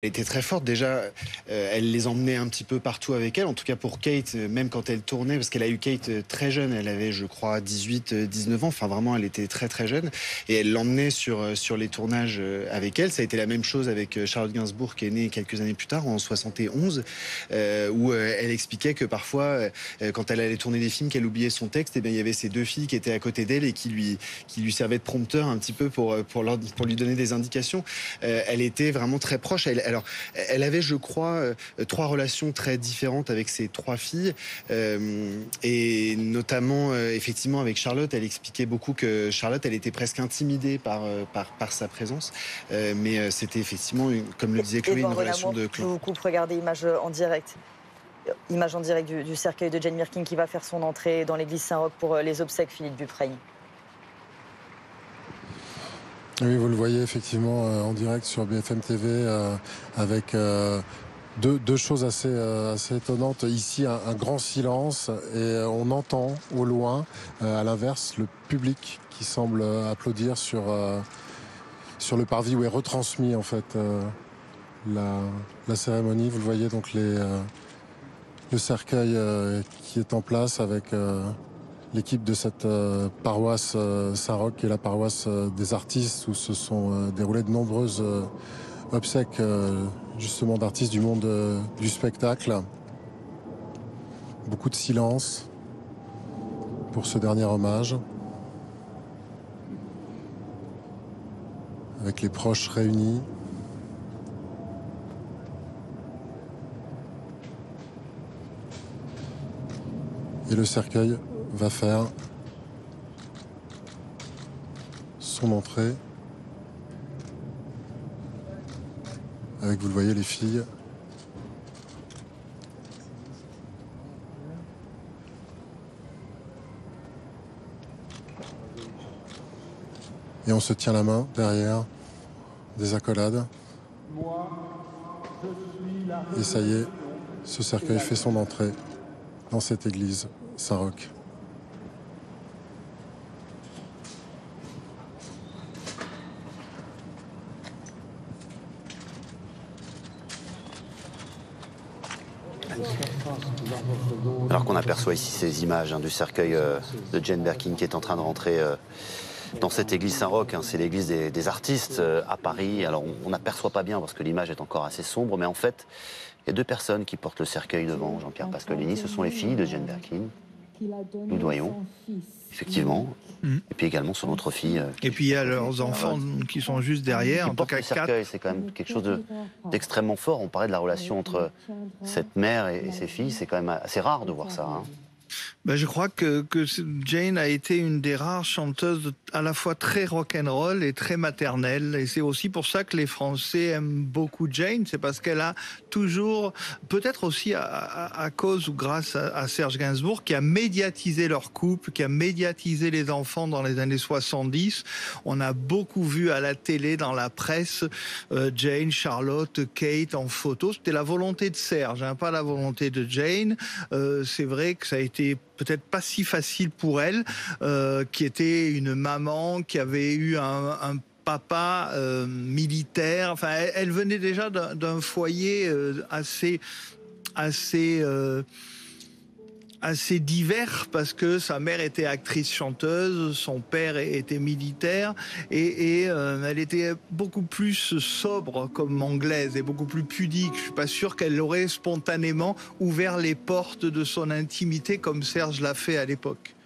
Elle était très forte déjà, elle les emmenait un petit peu partout avec elle. En tout cas pour Kate, même quand elle tournait, parce qu'elle a eu Kate très jeune, elle avait je crois 18, 19 ans, enfin vraiment elle était très très jeune. Et elle l'emmenait sur les tournages avec elle. Ça a été la même chose avec Charlotte Gainsbourg qui est née quelques années plus tard, en 71, où elle expliquait que parfois, quand elle allait tourner des films, qu'elle oubliait son texte, et bien il y avait ces deux filles qui étaient à côté d'elle et qui lui servaient de prompteur un petit peu pour lui donner des indications. Elle était vraiment très proche. Alors, elle avait, je crois, trois relations très différentes avec ses trois filles, et notamment, effectivement, avec Charlotte. Elle expliquait beaucoup que Charlotte, elle était presque intimidée par sa présence, mais c'était effectivement, comme le disait Chloé, une Édouard relation Benamour, de je clan. vous coupe, regardez, image en direct du cercueil de Jane Birkin qui va faire son entrée dans l'église Saint-Roch pour les obsèques, Philippe Dufresne. Oui, vous le voyez effectivement en direct sur BFM TV avec deux choses assez étonnantes. Ici, un grand silence et on entend au loin, à l'inverse, le public qui semble applaudir sur le parvis où est retransmis en fait la cérémonie. Vous le voyez donc le cercueil qui est en place avec l'équipe de cette paroisse Saint-Roch, qui est la paroisse des artistes, où se sont déroulées de nombreuses obsèques justement d'artistes du monde du spectacle. Beaucoup de silence pour ce dernier hommage, avec les proches réunis. Et le cercueil va faire son entrée avec, vous le voyez, les filles. Et on se tient la main derrière, des accolades. Et ça y est, ce cercueil fait son entrée dans cette église Saint-Roch. Alors qu'on aperçoit ici ces images du cercueil de Jane Birkin qui est en train de rentrer dans cette église Saint-Roch. C'est l'église des artistes à Paris. Alors on n'aperçoit pas bien parce que l'image est encore assez sombre, mais en fait, il y a deux personnes qui portent le cercueil devant Jean-Pierre Pascolini. Ce sont les filles de Jane Birkin, nous voyons, effectivement. Et puis également son autre fille. Et puis il y a leurs enfants qui sont juste derrière. Qui En tout portent cas, le cercueil, c'est quand même quelque chose d'extrêmement fort. On parlait de la relation entre cette mère et ses filles. C'est quand même assez rare de voir ça. Hein. Ben, je crois que Jane a été une des rares chanteuses à la fois très rock'n'roll et très maternelle. Et c'est aussi pour ça que les Français aiment beaucoup Jane. C'est parce qu'elle a toujours, peut-être aussi à cause ou grâce à Serge Gainsbourg, qui a médiatisé leur couple, qui a médiatisé les enfants dans les années 70. On a beaucoup vu à la télé, dans la presse, Jane, Charlotte, Kate en photo. C'était la volonté de Serge, hein, pas la volonté de Jane. C'est vrai que ça a été peut-être pas si facile pour elle, qui était une maman qui avait eu un papa militaire. Enfin, elle venait déjà d'un foyer assez divers, parce que sa mère était actrice chanteuse, son père était militaire, et elle était beaucoup plus sobre comme anglaise et beaucoup plus pudique. Je suis pas sûr qu'elle aurait spontanément ouvert les portes de son intimité comme Serge l'a fait à l'époque.